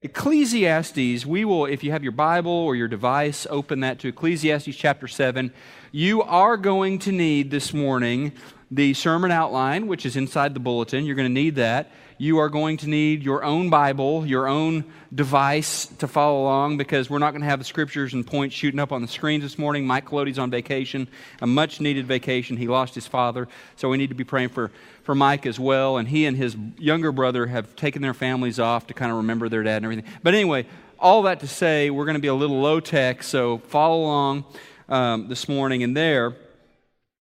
Ecclesiastes, we will, if you have your Bible or your device, open that to Ecclesiastes chapter 7. You are going to need this morning the sermon outline, which is inside the bulletin. You're going to need that. You are going to need your own Bible, your own device to follow along, because we're not going to have the scriptures and points shooting up on the screens this morning. Mike Colodey's on vacation, a much-needed vacation. He lost his father, so we need to be praying for Mike as well. And he and his younger brother have taken their families off to kind of remember their dad and everything. But anyway, all that to say, we're going to be a little low-tech, so follow along this morning and there.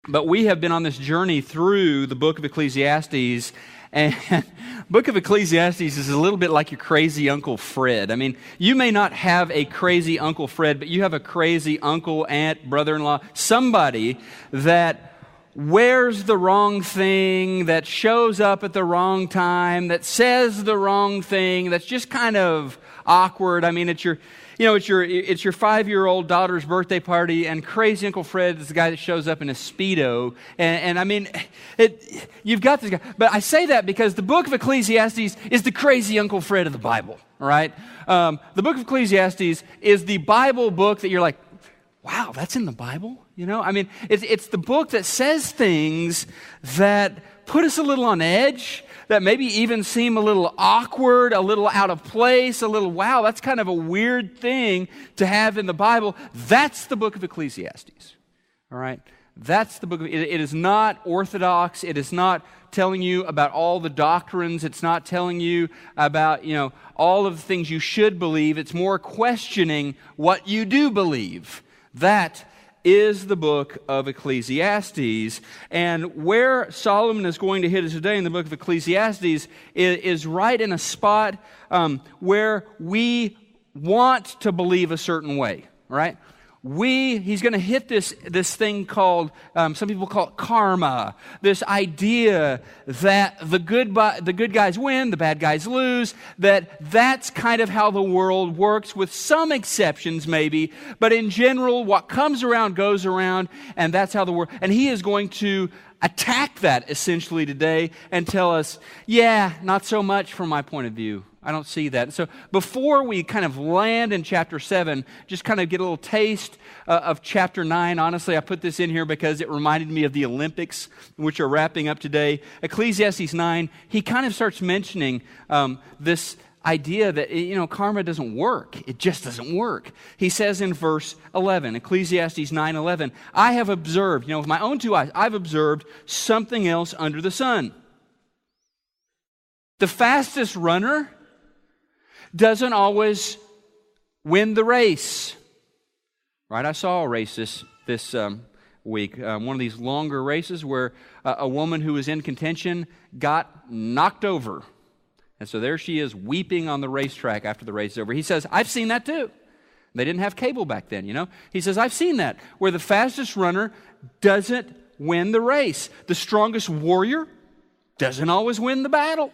But we have been on this journey through the book of Ecclesiastes, and book of Ecclesiastes is a little bit like your crazy Uncle Fred. I mean, you may not have a crazy Uncle Fred, but you have a crazy uncle, aunt, brother-in-law, somebody that wears the wrong thing, that shows up at the wrong time, that says the wrong thing, that's just kind of awkward. I mean, it's your 5-year-old daughter's birthday party, and crazy Uncle Fred is the guy that shows up in a Speedo. And I mean, you've got this guy. But I say that because the book of Ecclesiastes is the crazy Uncle Fred of the Bible, all right? The book of Ecclesiastes is the Bible book that you're like, wow, that's in the Bible? You know, I mean, it's the book that says things that put us a little on edge, that maybe even seem a little awkward, a little out of place, a little, wow, that's kind of a weird thing to have in the Bible. That's the book of Ecclesiastes, all right? That's the book of, it is not orthodox. It is not telling you about all the doctrines. It's not telling you about, all of the things you should believe. It's more questioning what you do believe. That is the book of Ecclesiastes. And where Solomon is going to hit us today in the book of Ecclesiastes is right in a spot where we want to believe a certain way, right? He's going to hit this thing called, some people call it karma, this idea that the good guys win, the bad guys lose, that's kind of how the world works, with some exceptions maybe, but in general, what comes around goes around, and that's how the world, and he is going to attack that essentially today and tell us, yeah, not so much from my point of view. I don't see that. So before we kind of land in chapter 7, just kind of get a little taste of chapter 9. Honestly, I put this in here because it reminded me of the Olympics, which are wrapping up today. Ecclesiastes 9, he kind of starts mentioning this idea that, karma doesn't work. It just doesn't work. He says in verse 11, Ecclesiastes 9:11, I have observed, with my own 2 eyes, I've observed something else under the sun. The fastest runner doesn't always win the race. Right? I saw a race this week, one of these longer races where a woman who was in contention got knocked over. And so there she is weeping on the racetrack after the race is over. He says, I've seen that too. They didn't have cable back then, He says, I've seen that, where the fastest runner doesn't win the race. The strongest warrior doesn't always win the battle.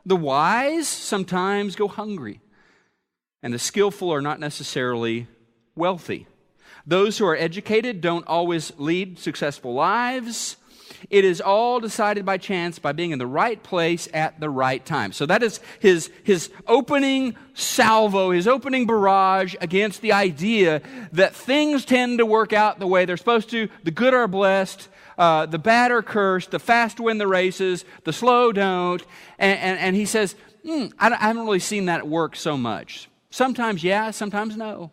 The wise sometimes go hungry. And the skillful are not necessarily wealthy. Those who are educated don't always lead successful lives. It is all decided by chance, by being in the right place at the right time. So that is his opening salvo, his opening barrage against the idea that things tend to work out the way they're supposed to. The good are blessed, the bad are cursed, the fast win the races, the slow don't. And he says, I haven't really seen that work so much. Sometimes yeah, sometimes no.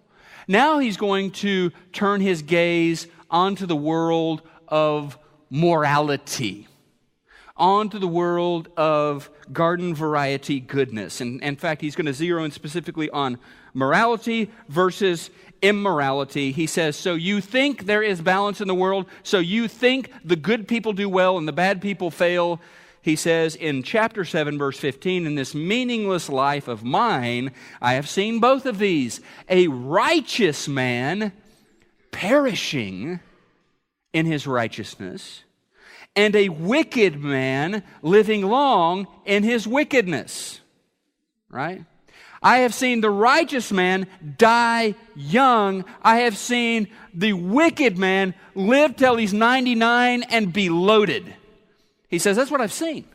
Now he's going to turn his gaze onto the world of morality, onto the world of garden variety goodness. And in fact, he's going to zero in specifically on morality versus immorality. He says, so you think there is balance in the world, so you think the good people do well and the bad people fail. He says in chapter 7, verse 15, in this meaningless life of mine, I have seen both of these, a righteous man perishing in his righteousness, and a wicked man living long in his wickedness. Right? I have seen the righteous man die young. I have seen the wicked man live till he's 99 and be loaded. He says, that's what I've seen.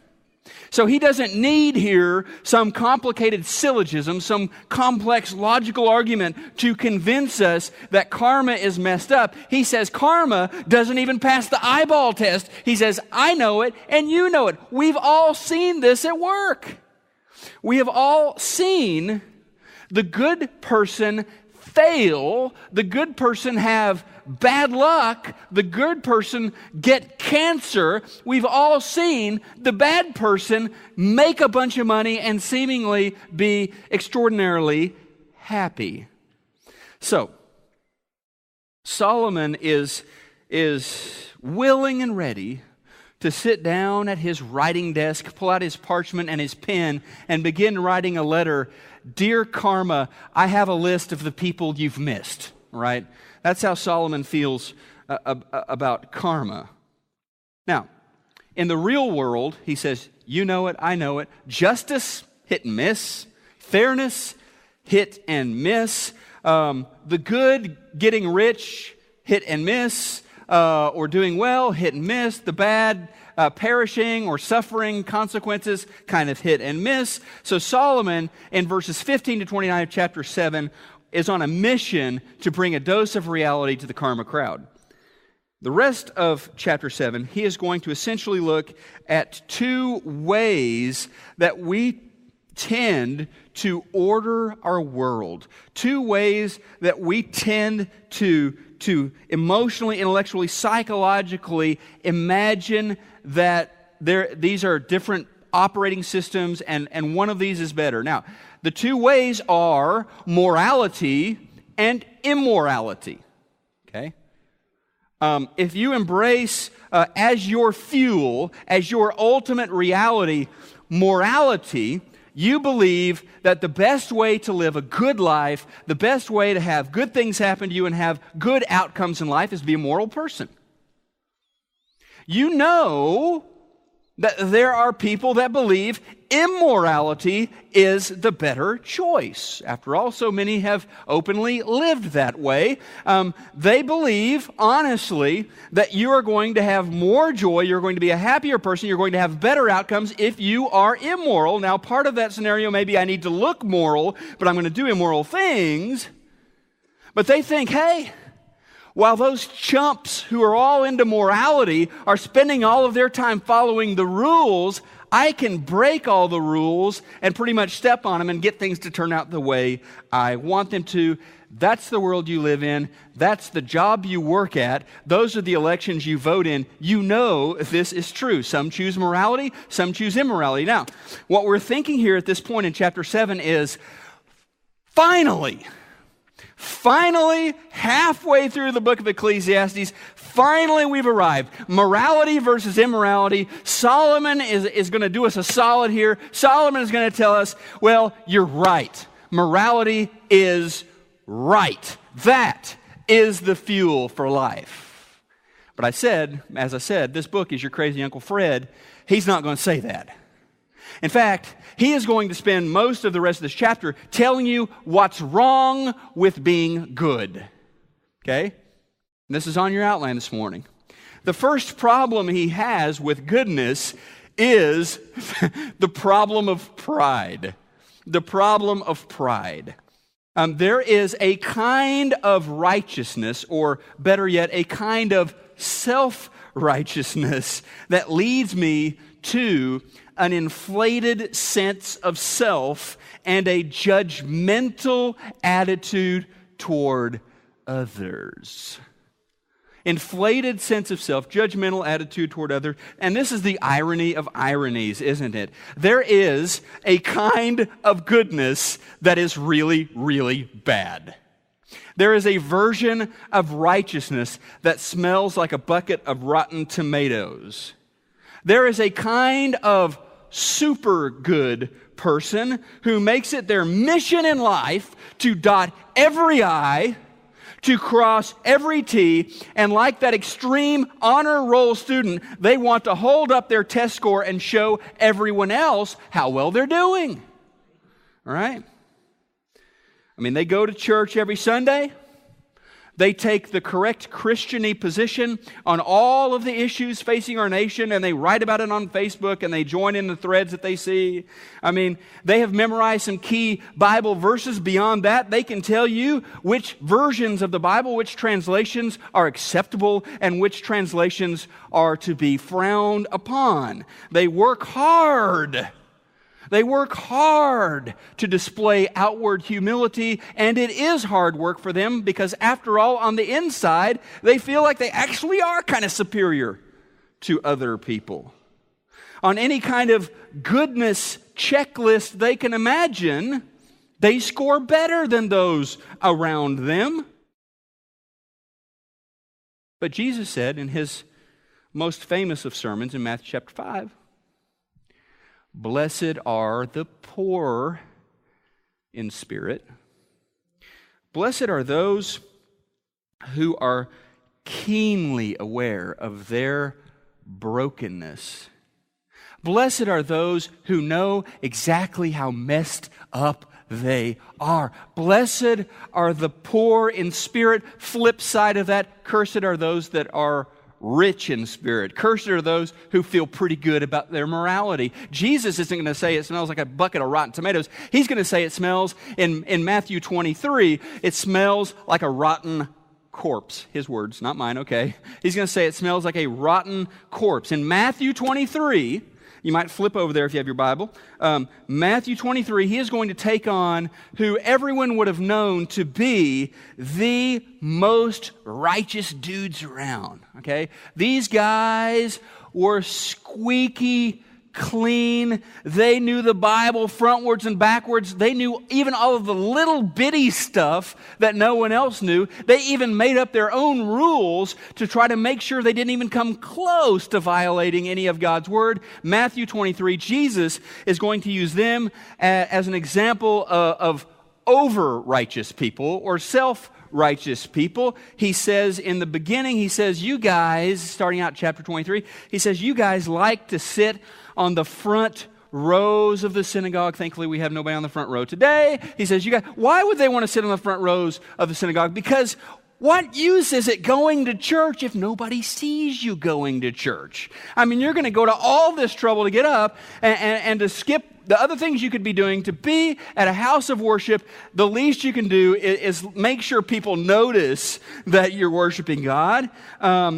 So he doesn't need here some complicated syllogism, some complex logical argument to convince us that karma is messed up. He says karma doesn't even pass the eyeball test. He says, I know it and you know it. We've all seen this at work. We have all seen the good person fail, the good person have bad luck, the good person get cancer. We've all seen the bad person make a bunch of money and seemingly be extraordinarily happy. So, Solomon is willing and ready to sit down at his writing desk, pull out his parchment and his pen, and begin writing a letter. Dear Karma, I have a list of the people you've missed, right? That's how Solomon feels about karma. Now, in the real world, he says, you know it, I know it. Justice, hit and miss. Fairness, hit and miss. The good getting rich, hit and miss. Or doing well, hit and miss. The bad, perishing or suffering consequences, kind of hit and miss. So Solomon, in verses 15 to 29 of chapter 7, is on a mission to bring a dose of reality to the karma crowd. The rest of chapter 7, he is going to essentially look at two ways that we tend to order our world. Two ways that we tend to emotionally, intellectually, psychologically imagine that these are different operating systems and one of these is better. Now, the two ways are morality and immorality. Okay? If you embrace as your fuel, as your ultimate reality, morality, you believe that the best way to live a good life, the best way to have good things happen to you and have good outcomes in life is to be a moral person. You know that there are people that believe immorality is the better choice. After all, so many have openly lived that way. They believe, honestly, that you are going to have more joy, you're going to be a happier person, you're going to have better outcomes if you are immoral. Now, part of that scenario may be I need to look moral, but I'm going to do immoral things. But they think, hey, while those chumps who are all into morality are spending all of their time following the rules, I can break all the rules and pretty much step on them and get things to turn out the way I want them to. That's the world you live in. That's the job you work at. Those are the elections you vote in. You know this is true. Some choose morality, some choose immorality. Now, what we're thinking here at this point in chapter 7 is, finally, halfway through the book of Ecclesiastes, finally we've arrived. Morality versus immorality. Solomon is going to do us a solid here. Solomon is going to tell us, well, you're right. Morality is right. That is the fuel for life. But as I said, this book is your crazy Uncle Fred. He's not going to say that. In fact, he is going to spend most of the rest of this chapter telling you what's wrong with being good. Okay? This is on your outline this morning. The first problem he has with goodness is the problem of pride. The problem of pride. There is a kind of righteousness, or better yet, a kind of self-righteousness that leads me to an inflated sense of self and a judgmental attitude toward others. Inflated sense of self, judgmental attitude toward others. And this is the irony of ironies, isn't it? There is a kind of goodness that is really, really bad. There is a version of righteousness that smells like a bucket of rotten tomatoes. There is a kind of super good person who makes it their mission in life to dot every I, to cross every T, and like that extreme honor roll student, they want to hold up their test score and show everyone else how well they're doing. All right? I mean, they go to church every Sunday. They take the correct Christian-y position on all of the issues facing our nation, and they write about it on Facebook, and they join in the threads that they see. I mean, they have memorized some key Bible verses. Beyond that, they can tell you which versions of the Bible, which translations are acceptable, and which translations are to be frowned upon. They work hard. They work hard to display outward humility, and it is hard work for them because, after all, on the inside, they feel like they actually are kind of superior to other people. On any kind of goodness checklist they can imagine, they score better than those around them. But Jesus said in his most famous of sermons in Matthew chapter 5, "Blessed are the poor in spirit. Blessed are those who are keenly aware of their brokenness. Blessed are those who know exactly how messed up they are. Blessed are the poor in spirit." Flip side of that, cursed are those that are rich in spirit. Cursed are those who feel pretty good about their morality. Jesus isn't going to say it smells like a bucket of rotten tomatoes. He's going to say it smells, in Matthew 23, it smells like a rotten corpse. His words, not mine, okay? He's going to say it smells like a rotten corpse. In Matthew 23, you might flip over there if you have your Bible. Matthew 23, he is going to take on who everyone would have known to be the most righteous dudes around, okay? These guys were squeaky clean. They knew the Bible frontwards and backwards. They knew even all of the little bitty stuff that no one else knew. They even made up their own rules to try to make sure they didn't even come close to violating any of God's word. Matthew 23, Jesus is going to use them as an example of over-righteous people or self-righteous people. He says in the beginning, he says, you guys, starting out chapter 23, he says, you guys like to sit on the front rows of the synagogue. Thankfully, we have nobody on the front row today. He says, you guys, why would they want to sit on the front rows of the synagogue? Because what use is it going to church if nobody sees you going to church? I mean, you're going to go to all this trouble to get up and to skip the other things you could be doing. To be at a house of worship, the least you can do is make sure people notice that you're worshiping God.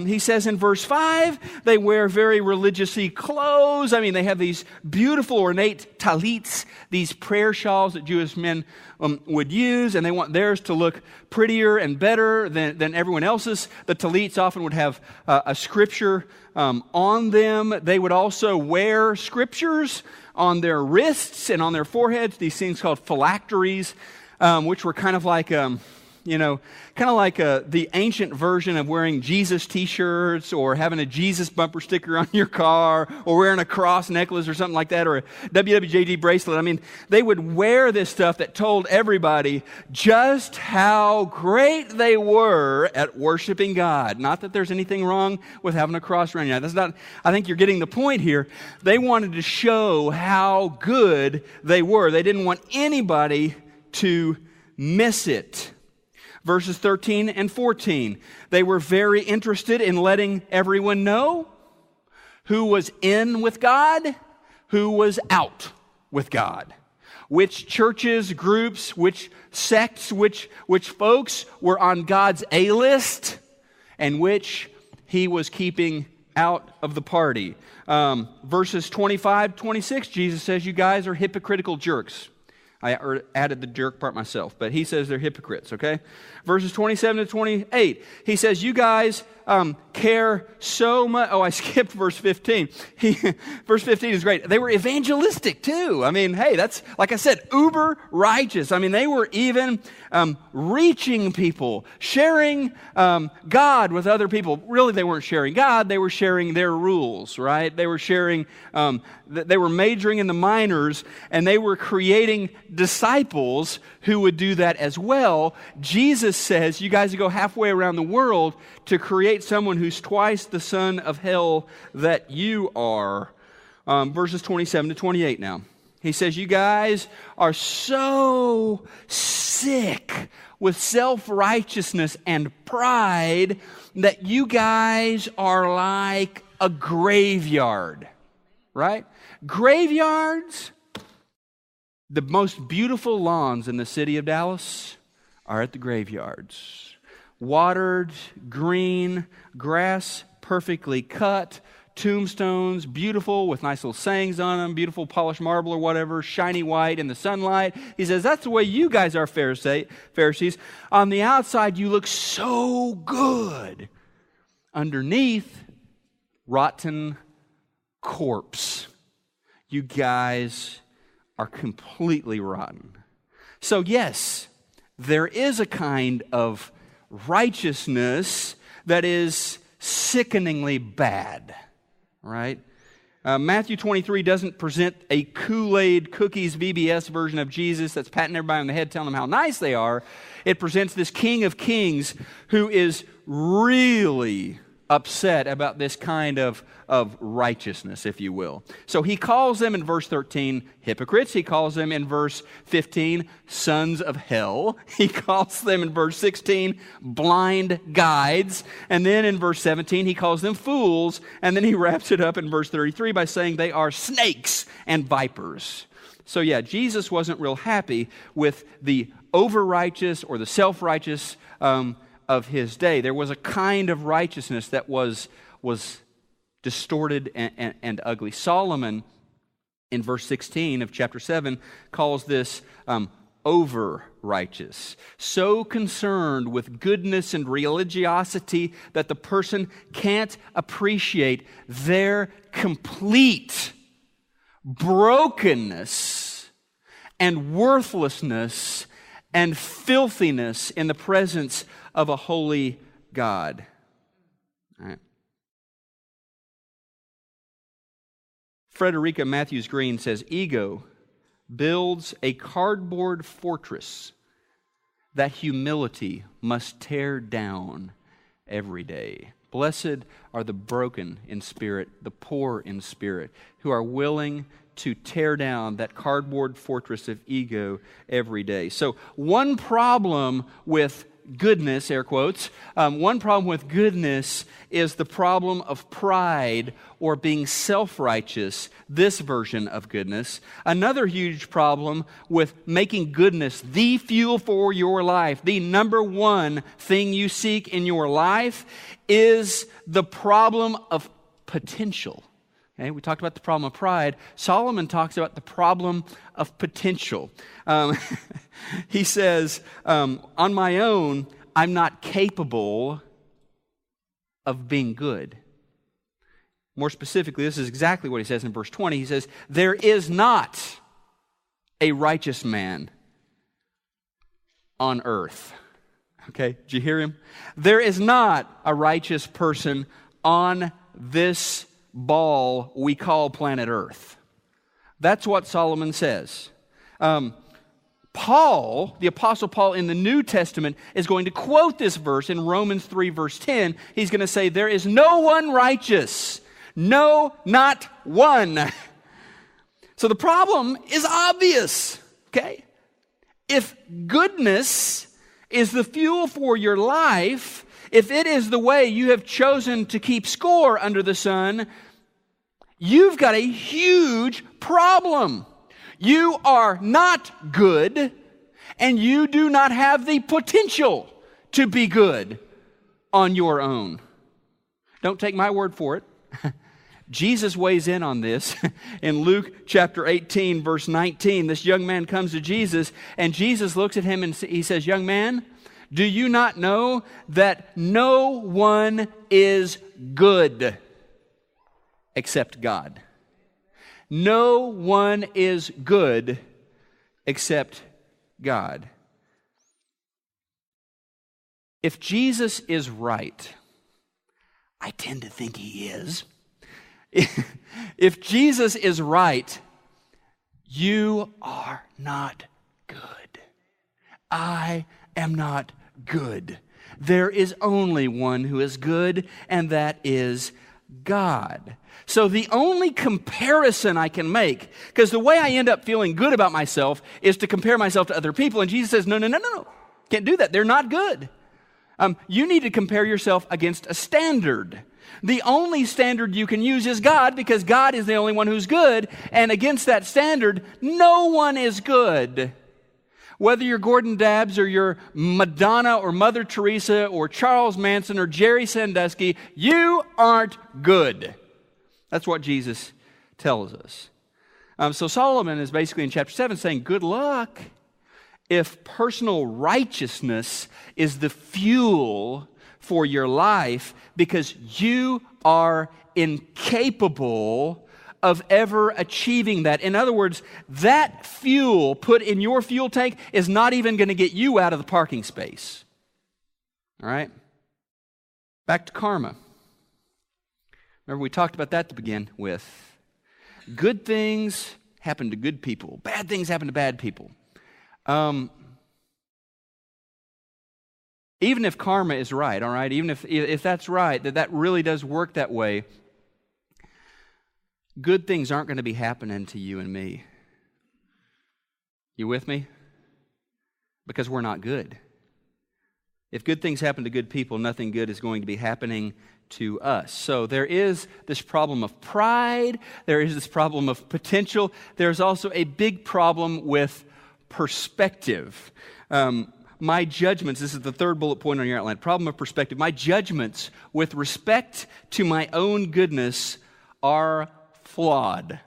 He says in verse 5, they wear very religiously clothes. I mean, they have these beautiful ornate talits, these prayer shawls that Jewish men would use, and they want theirs to look prettier and better than everyone else's. The talits often would have a scripture on them. They would also wear scriptures on their wrists and on their foreheads, these things called phylacteries, which were kind of like, the ancient version of wearing Jesus t-shirts or having a Jesus bumper sticker on your car or wearing a cross necklace or something like that, or a WWJD bracelet. I mean, they would wear this stuff that told everybody just how great they were at worshiping God. Not that there's anything wrong with having a cross around you. That's not, I think you're getting the point here. They wanted to show how good they were. They didn't want anybody to miss it. Verses 13 and 14, they were very interested in letting everyone know who was in with God, who was out with God. Which churches, groups, which sects, which folks were on God's A-list, and which he was keeping out of the party. Verses 25, 26, Jesus says, you guys are hypocritical jerks. I added the jerk part myself, but he says they're hypocrites, okay? Verses 27 to 28, he says, you guys care so much. Oh, I skipped verse 15. Verse 15 is great. They were evangelistic too. I mean, hey, that's, like I said, uber righteous. I mean, they were even reaching people, sharing God with other people. Really, they weren't sharing God. They were sharing their rules, right? They were sharing, they were majoring in the minors, and they were creating disciples who would do that as well. Jesus says, you guys go halfway around the world to create someone who's twice the son of hell that you are. Verses 27 to 28 now. He says, you guys are so sick with self-righteousness and pride that you guys are like a graveyard, right? Graveyards, the most beautiful lawns in the city of Dallas are at the graveyards. Watered, green, grass perfectly cut, tombstones, beautiful with nice little sayings on them, beautiful polished marble or whatever, shiny white in the sunlight. He says, that's the way you guys are, Pharisees. On the outside, you look so good. Underneath, rotten corpse. You guys are completely rotten. So yes, there is a kind of righteousness that is sickeningly bad, right? Matthew 23 doesn't present a Kool-Aid cookies VBS version of Jesus that's patting everybody on the head, telling them how nice they are. It presents this King of Kings who is really upset about this kind of righteousness, if you will. So he calls them in verse 13 hypocrites. He calls them in verse 15 sons of hell. He calls them in verse 16 blind guides. And then in verse 17 he calls them fools. And then he wraps it up in verse 33 by saying they are snakes and vipers. So yeah, Jesus wasn't real happy with the over-righteous or the self-righteous of his day. There was a kind of righteousness that was distorted and ugly. Solomon, in verse 16 of chapter 7, calls this over-righteous. So concerned with goodness and religiosity that the person can't appreciate their complete brokenness and worthlessness and filthiness in the presence of a holy God. All right. Frederica Matthews Green says, ego builds a cardboard fortress that humility must tear down every day. Blessed are the broken in spirit, the poor in spirit, who are willing to tear down that cardboard fortress of ego every day. So one problem with goodness, air quotes, one problem with goodness is the problem of pride or being self-righteous, this version of goodness. Another huge problem with making goodness the fuel for your life, the number one thing you seek in your life, is the problem of potential. Okay, we talked about the problem of pride. Solomon talks about the problem of potential. He says, on my own, I'm not capable of being good. More specifically, this is exactly what he says in verse 20. He says, there is not a righteous man on earth. Okay, did you hear him? There is not a righteous person on this ball we call planet Earth. That's what Solomon says. Paul, the Apostle Paul in the New Testament, is going to quote this verse in Romans 3 verse 10. He's going to say, there is no one righteous. No, not one. So the problem is obvious, okay? If goodness is the fuel for your life, if it is the way you have chosen to keep score under the sun, you've got a huge problem. You are not good, and you do not have the potential to be good on your own. Don't take my word for it. Jesus weighs in on this in Luke chapter 18, verse 19. This young man comes to Jesus, and Jesus looks at him and he says, young man, do you not know that no one is good except God? No one is good except God. If Jesus is right, I tend to think he is. If Jesus is right, you are not good. I am not good. There is only one who is good, and that is God. So the only comparison I can make, because the way I end up feeling good about myself is to compare myself to other people. And Jesus says, no. Can't do that. They're not good. You need to compare yourself against a standard. The only standard you can use is God, because God is the only one who's good. And against that standard, no one is good. Whether you're Gordon Dabbs or you're Madonna or Mother Teresa or Charles Manson or Jerry Sandusky, you aren't good. That's what Jesus tells us. So Solomon is basically in chapter 7 saying, good luck if personal righteousness is the fuel for your life, because you are incapable of ever achieving that. In other words, that fuel put in your fuel tank is not even going to get you out of the parking space. All right? Back to karma. Remember, we talked about that to begin with. Good things happen to good people. Bad things happen to bad people. Even if karma is right, all right? Even if that's right, that really does work that way, good things aren't going to be happening to you and me. You with me? Because we're not good. If good things happen to good people, nothing good is going to be happening to us. So there is this problem of pride. There is this problem of potential. There's also a big problem with perspective. My judgments, this is the third bullet point on your outline, problem of perspective. My judgments with respect to my own goodness are flawed.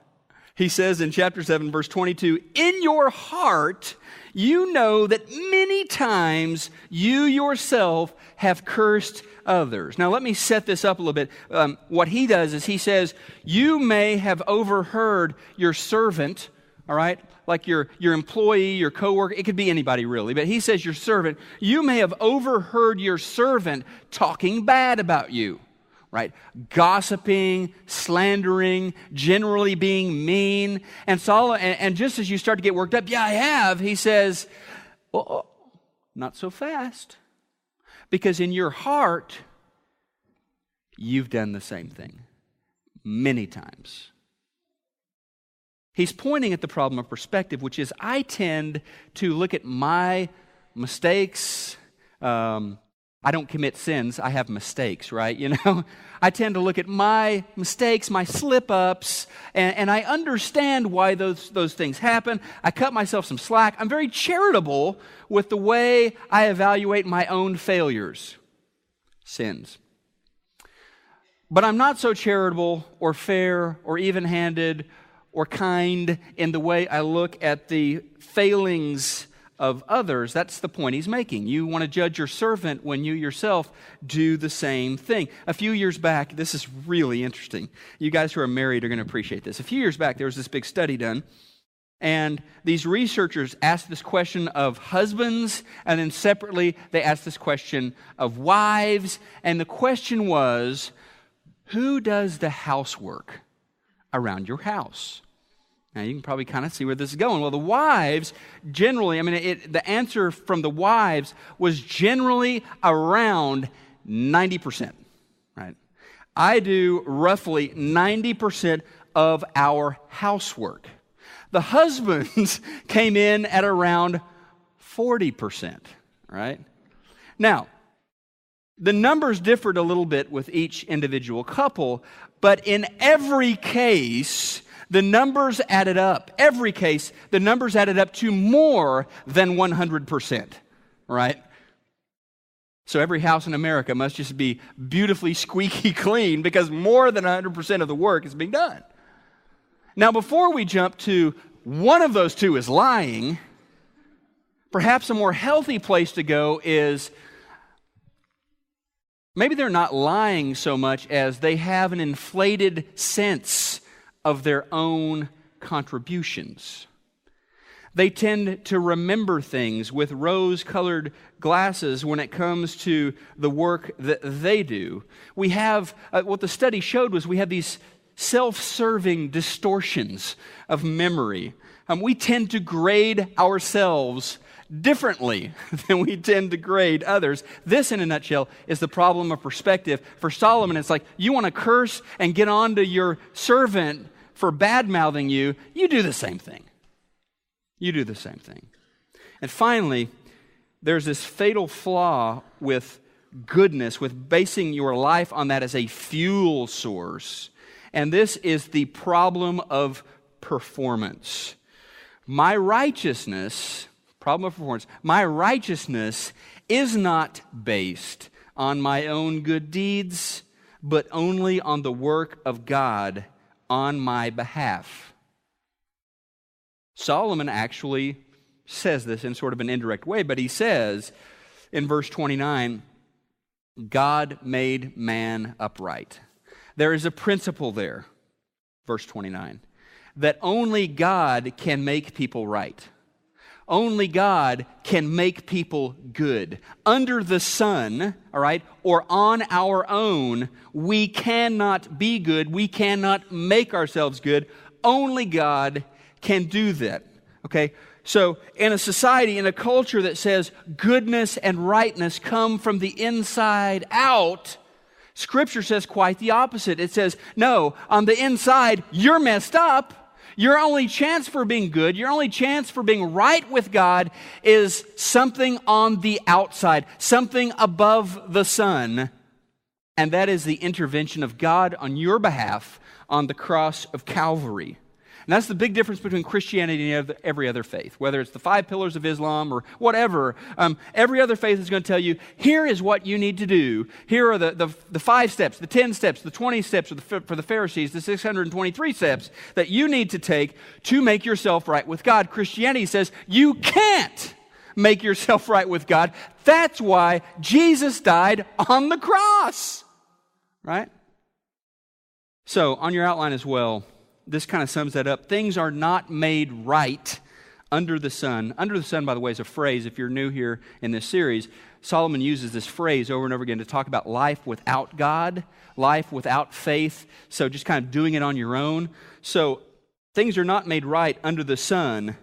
He says in chapter 7, verse 22, in your heart, you know that many times you yourself have cursed others. Now, let me set this up a little bit. What he does is he says, you may have overheard your servant, all right, like your employee, your coworker, it could be anybody really, but he says your servant, you may have overheard your servant talking bad about you. Right? Gossiping, slandering, generally being mean. And just as you start to get worked up, yeah, I have, he says, oh, not so fast. Because in your heart, you've done the same thing many times. He's pointing at the problem of perspective, which is I tend to look at my mistakes. I don't commit sins, I have mistakes, right? You know, I tend to look at my mistakes, my slip-ups, and I understand why those things happen. I cut myself some slack. I'm very charitable with the way I evaluate my own failures, sins. But I'm not so charitable or fair or even-handed or kind in the way I look at the failings of others. That's the point he's making. You want to judge your servant when you yourself do the same thing. A few years back, this is really interesting. You guys who are married are going to appreciate this. A few years back, there was this big study done, and these researchers asked this question of husbands, and then separately, they asked this question of wives, and the question was, who does the housework around your house? Now, you can probably kind of see where this is going. Well, the wives, generally, the answer from the wives was generally around 90%, right? I do roughly 90% of our housework. The husbands came in at around 40%, right? Now, the numbers differed a little bit with each individual couple, but in every case, the numbers added up. Every case, the numbers added up to more than 100%, right? So every house in America must just be beautifully squeaky clean because more than 100% of the work is being done. Now, before we jump to one of those two is lying, perhaps a more healthy place to go is maybe they're not lying so much as they have an inflated sense of their own contributions. They tend to remember things with rose-colored glasses when it comes to the work that they do. We have, what the study showed was we have these self-serving distortions of memory. We tend to grade ourselves differently than we tend to grade others. This, in a nutshell, is the problem of perspective. For Solomon, it's like, you want to curse and get on to your servant for bad-mouthing you, you do the same thing. You do the same thing. And finally, there's this fatal flaw with goodness, with basing your life on that as a fuel source. And this is the problem of performance. My righteousness is not based on my own good deeds, but only on the work of God on my behalf. Solomon actually says this in sort of an indirect way, but he says in verse 29, God made man upright. There is a principle there, verse 29, that only God can make people right. Only God can make people good. Under the sun, all right, or on our own, we cannot be good. We cannot make ourselves good. Only God can do that, okay? So in a society, in a culture that says goodness and rightness come from the inside out, Scripture says quite the opposite. It says, no, on the inside, you're messed up. Your only chance for being good, your only chance for being right with God is something on the outside, something above the sun, and that is the intervention of God on your behalf on the cross of Calvary. And that's the big difference between Christianity and every other faith, whether it's the 5 pillars of Islam or whatever. Every other faith is going to tell you, here is what you need to do. Here are the 5 steps, the 10 steps, the 20 steps for the Pharisees, the 623 steps that you need to take to make yourself right with God. Christianity says you can't make yourself right with God. That's why Jesus died on the cross, right? So on your outline as well, this kind of sums that up. Things are not made right under the sun. Under the sun, by the way, is a phrase. If you're new here in this series, Solomon uses this phrase over and over again to talk about life without God, life without faith. So just kind of doing it on your own. So things are not made right under the sun,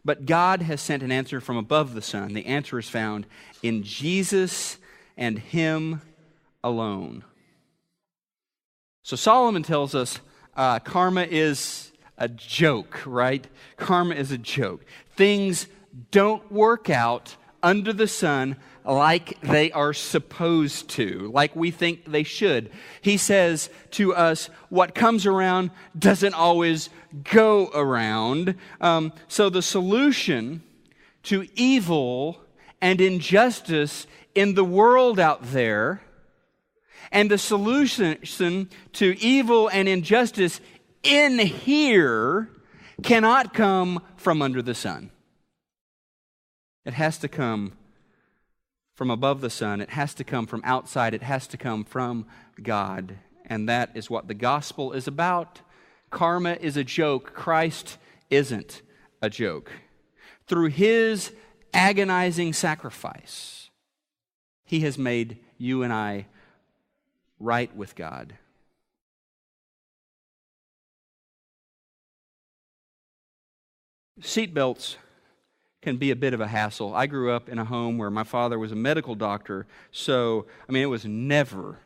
but God has sent an answer from above the sun. The answer is found in Jesus and Him alone. So Solomon tells us karma is a joke, right? Karma is a joke. Things don't work out under the sun like they are supposed to, like we think they should. He says to us, what comes around doesn't always go around. So the solution to evil and injustice in the world out there, and the solution to evil and injustice in here cannot come from under the sun. It has to come from above the sun. It has to come from outside. It has to come from God. And that is what the gospel is about. Karma is a joke. Christ isn't a joke. Through His agonizing sacrifice, He has made you and I right with God. Seatbelts can be a bit of a hassle. I grew up in a home where my father was a medical doctor, so, it was never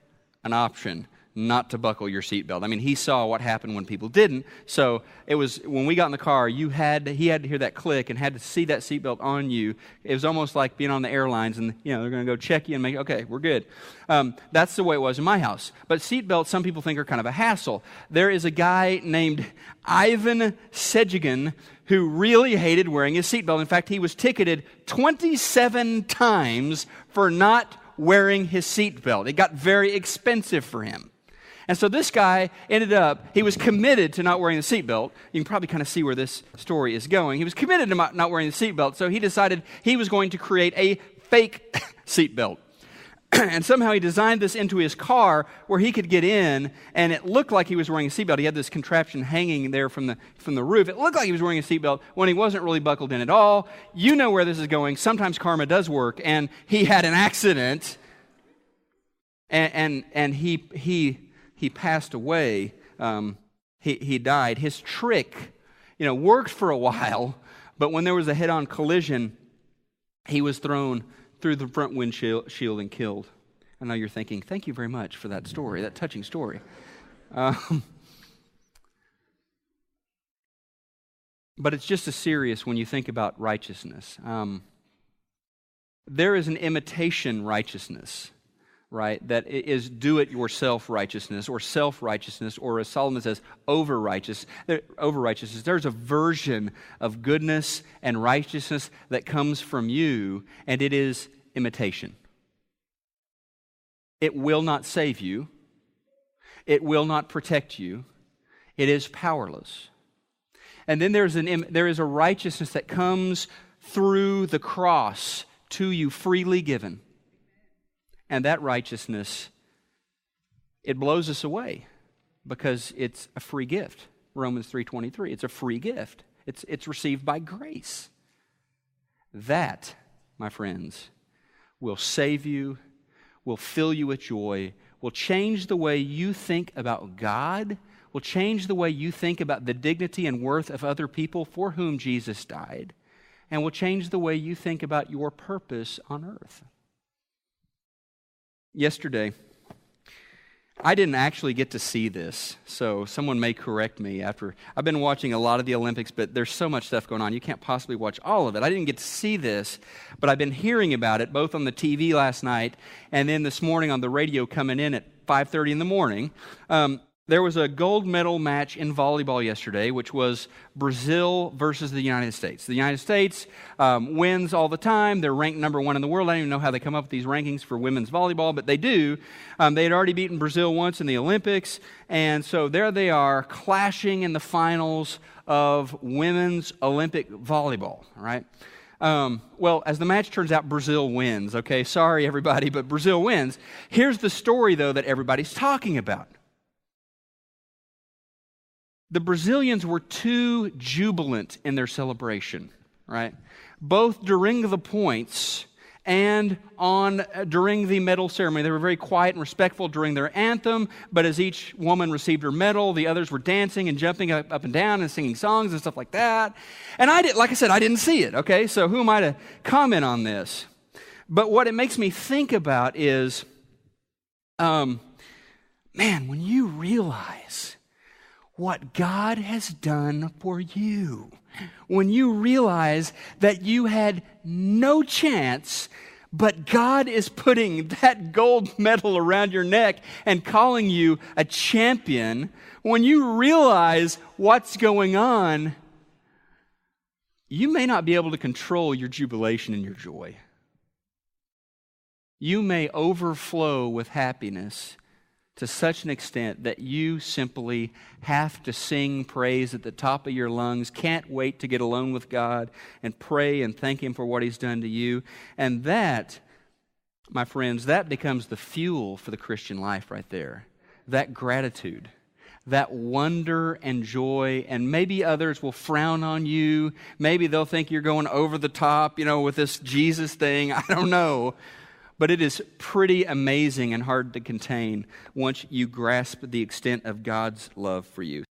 an option not to buckle your seatbelt. He saw what happened when people didn't, so it was, when we got in the car, he had to hear that click and had to see that seatbelt on you. It was almost like being on the airlines and, they're going to go check you and make, okay, we're good. That's the way it was in my house. But seatbelts, some people think, are kind of a hassle. There is a guy named Ivan Sejigan who really hated wearing his seatbelt. In fact, he was ticketed 27 times for not wearing his seatbelt. It got very expensive for him. And so this guy he was committed to not wearing the seatbelt. You can probably kind of see where this story is going. He was committed to not wearing the seatbelt, so he decided he was going to create a fake seatbelt. And somehow he designed this into his car where he could get in, and it looked like he was wearing a seatbelt. He had this contraption hanging there from the roof. It looked like he was wearing a seatbelt when he wasn't really buckled in at all. You know where this is going. Sometimes karma does work, and he had an accident, and he passed away he died. His trick, worked for a while, but when there was a head-on collision, he was thrown through the front windshield and killed. I know you're thinking, thank you very much for that story, that touching story. But it's just as serious when you think about righteousness. There is an imitation righteousness, right, that is do-it-yourself righteousness or self-righteousness, or as Solomon says, over-righteousness. There's a version of goodness and righteousness that comes from you, and it is imitation. It will not save you. It will not protect you. It is powerless. And then there is a righteousness that comes through the cross to you, freely given. And that righteousness, it blows us away because it's a free gift. Romans 3:23, it's a free gift. It's received by grace. That, my friends, will save you, will fill you with joy, will change the way you think about God, will change the way you think about the dignity and worth of other people for whom Jesus died, and will change the way you think about your purpose on earth. Yesterday, I didn't actually get to see this, so someone may correct me after. I've been watching a lot of the Olympics, but there's so much stuff going on, you can't possibly watch all of it. I didn't get to see this, but I've been hearing about it both on the TV last night and then this morning on the radio coming in at 5:30 in the morning. There was a gold medal match in volleyball yesterday, which was Brazil versus the United States. The United States wins all the time. They're ranked number 1 in the world. I don't even know how they come up with these rankings for women's volleyball, but they do. They had already beaten Brazil once in the Olympics, and so there they are clashing in the finals of women's Olympic volleyball, right? Well, as the match turns out, Brazil wins, okay? Sorry, everybody, but Brazil wins. Here's the story, though, that everybody's talking about. The Brazilians were too jubilant in their celebration, right? Both during the points and during the medal ceremony. They were very quiet and respectful during their anthem, but as each woman received her medal, the others were dancing and jumping up and down and singing songs and stuff like that. And I didn't see it, okay? So who am I to comment on this? But what it makes me think about is, man, when you realize what God has done for you, when you realize that you had no chance, but God is putting that gold medal around your neck and calling you a champion, when you realize what's going on, you may not be able to control your jubilation and your joy. You may overflow with happiness to such an extent that you simply have to sing praise at the top of your lungs, can't wait to get alone with God and pray and thank Him for what He's done to you. And that, my friends, that becomes the fuel for the Christian life right there. That gratitude, that wonder and joy, and maybe others will frown on you. Maybe they'll think you're going over the top, with this Jesus thing. I don't know. But it is pretty amazing and hard to contain once you grasp the extent of God's love for you.